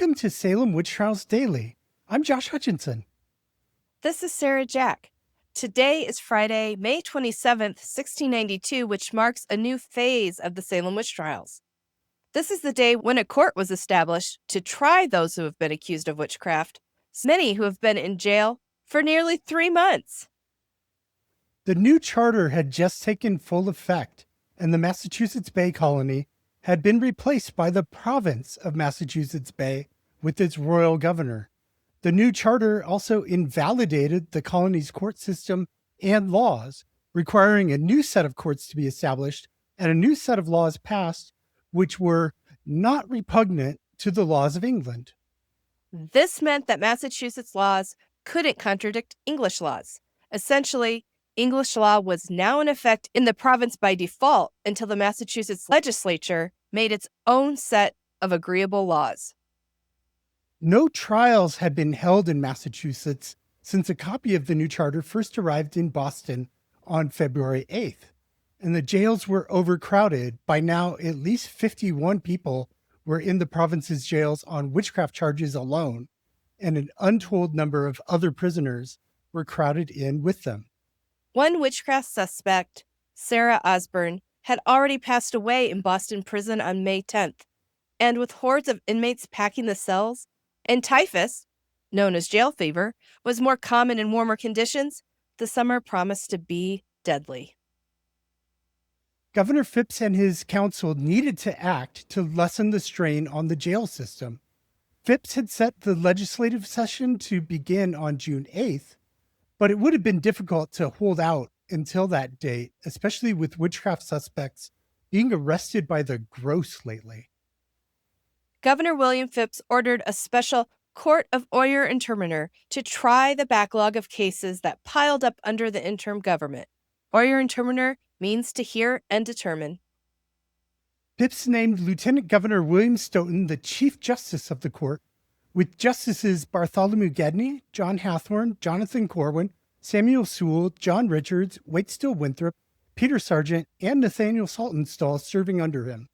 Welcome to Salem Witch Trials Daily. I'm Josh Hutchinson. This is Sarah Jack. Today is Friday, May 27th, 1692, which marks a new phase of the Salem witch trials. This is the day when a court was established to try those who have been accused of witchcraft, many who have been in jail for nearly 3 months. The new charter had just taken full effect, and the Massachusetts Bay Colony had been replaced by the province of Massachusetts Bay with its royal governor. The new charter also invalidated the colony's court system and laws, requiring a new set of courts to be established and a new set of laws passed, which were not repugnant to the laws of England. This meant that Massachusetts laws couldn't contradict English laws. Essentially, English law was now in effect in the province by default until the Massachusetts legislature made its own set of agreeable laws. No trials had been held in Massachusetts since a copy of the new charter first arrived in Boston on February 8th, and the jails were overcrowded. By now, at least 51 people were in the province's jails on witchcraft charges alone, and an untold number of other prisoners were crowded in with them. One witchcraft suspect, Sarah Osborne, had already passed away in Boston prison on May 10th, and with hordes of inmates packing the cells, and typhus, known as jail fever, was more common in warmer conditions, the summer promised to be deadly. Governor Phipps and his council needed to act to lessen the strain on the jail system. Phipps had set the legislative session to begin on June 8th, but it would have been difficult to hold out until that date, especially with witchcraft suspects being arrested by the gross lately. Governor William Phipps ordered a special Court of Oyer and Terminer to try the backlog of cases that piled up under the interim government. Oyer and Terminer means to hear and determine. Phipps named Lieutenant Governor William Stoughton the Chief Justice of the court, with Justices Bartholomew Gedney, John Hathorne, Jonathan Corwin, Samuel Sewell, John Richards, Waitstill Winthrop, Peter Sargent, and Nathaniel Saltonstall serving under him.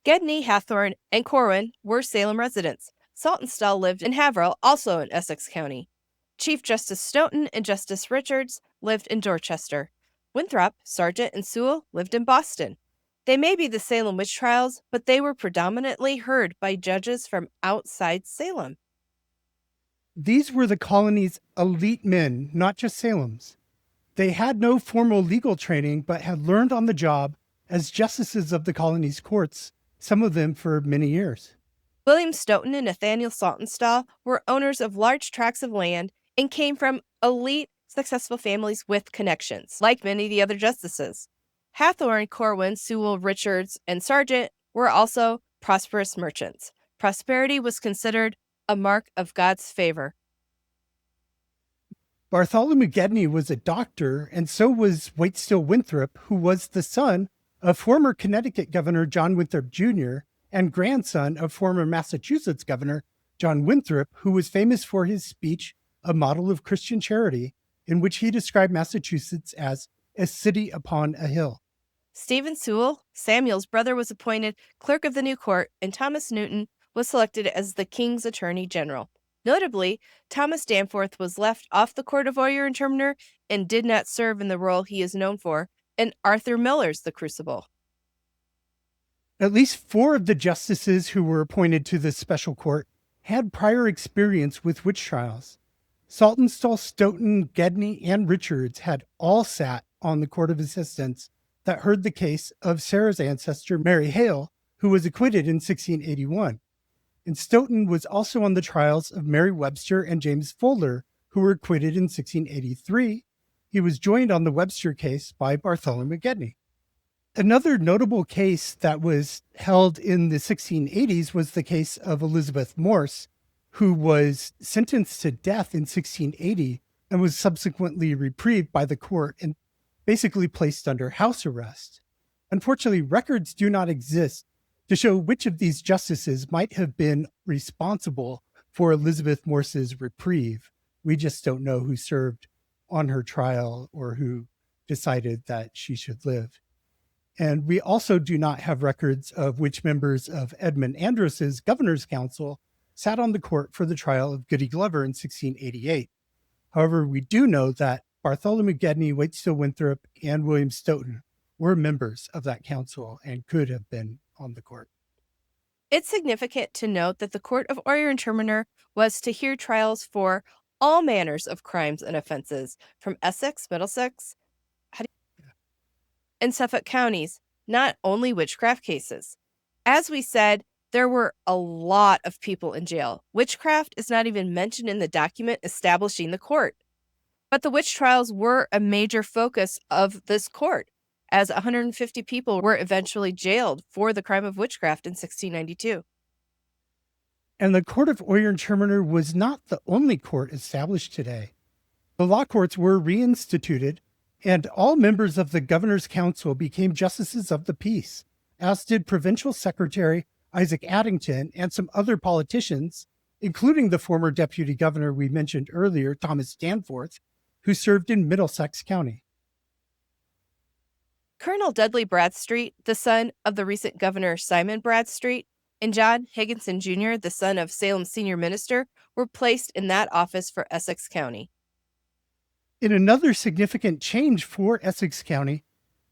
Gedney, Hathorne, and Corwin were Salem residents. Saltonstall lived in Haverhill, also in Essex County. Chief Justice Stoughton and Justice Richards lived in Dorchester. Winthrop, Sargent, and Sewell lived in Boston. They may be the Salem witch trials, but they were predominantly heard by judges from outside Salem. These were the colony's elite men, not just Salem's. They had no formal legal training, but had learned on the job as justices of the colony's courts, some of them for many years. William Stoughton and Nathaniel Saltonstall were owners of large tracts of land and came from elite, successful families with connections, like many of the other justices. Hathorne, Corwin, Sewell, Richards, and Sargent were also prosperous merchants. Prosperity was considered a mark of God's favor. Bartholomew Gedney was a doctor, and so was Waitstill Winthrop, who was the son of former Connecticut Governor John Winthrop Jr. and grandson of former Massachusetts Governor John Winthrop, who was famous for his speech, A Model of Christian Charity, in which he described Massachusetts as a city upon a hill. Stephen Sewell, Samuel's brother, was appointed clerk of the new court, and Thomas Newton was selected as the King's Attorney General. Notably, Thomas Danforth was left off the Court of Oyer and Terminer and did not serve in the role he is known for in Arthur Miller's The Crucible. At least 4 of the justices who were appointed to this special court had prior experience with witch trials. Saltonstall, Stoughton, Gedney, and Richards had all sat on the Court of Assistants that heard the case of Sarah's ancestor, Mary Hale, who was acquitted in 1681. And Stoughton was also on the trials of Mary Webster and James Fuller, who were acquitted in 1683. He was joined on the Webster case by Bartholomew Gedney. Another notable case that was held in the 1680s was the case of Elizabeth Morse, who was sentenced to death in 1680 and was subsequently reprieved by the court and basically placed under house arrest. Unfortunately, records do not exist to show which of these justices might have been responsible for Elizabeth Morse's reprieve. We just don't know who served on her trial or who decided that she should live. And we also do not have records of which members of Edmund Andros's governor's council sat on the court for the trial of Goody Glover in 1688. However, we do know that Bartholomew Gedney, Waitstill Winthrop, and William Stoughton were members of that council and could have been on the court. It's significant to note that the court of Oyer and Terminer was to hear trials for all manners of crimes and offenses from Essex, Middlesex, and Suffolk counties, not only witchcraft cases. As we said, there were a lot of people in jail. Witchcraft is not even mentioned in the document establishing the court. But the witch trials were a major focus of this court, as 150 people were eventually jailed for the crime of witchcraft in 1692. And the court of Oyer and Terminer was not the only court established today. The law courts were reinstituted, and all members of the governor's council became justices of the peace, as did provincial secretary Isaac Addington and some other politicians, including the former deputy governor we mentioned earlier, Thomas Danforth, who served in Middlesex County. Colonel Dudley Bradstreet, the son of the recent governor Simon Bradstreet, and John Higginson Jr., the son of Salem senior minister, were placed in that office for Essex County. In another significant change for Essex County,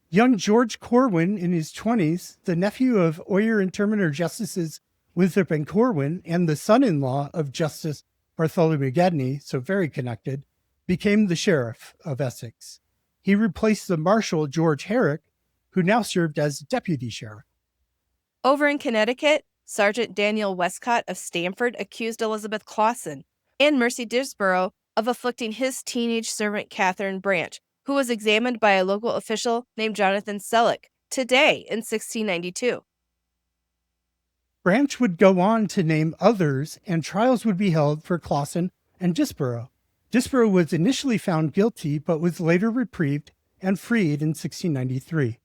young George Corwin in his 20s, the nephew of Oyer and Terminer Justices Winthrop and Corwin and the son-in-law of Justice Bartholomew Gedney, so very connected, became the sheriff of Essex. He replaced the Marshal George Herrick, who now served as deputy sheriff. Over in Connecticut, Sergeant Daniel Westcott of Stamford accused Elizabeth Clausen and Mercy Disborough of afflicting his teenage servant Catherine Branch, who was examined by a local official named Jonathan Selleck today in 1692. Branch would go on to name others, and trials would be held for Clausen and Disborough. Disborough was initially found guilty, but was later reprieved and freed in 1693.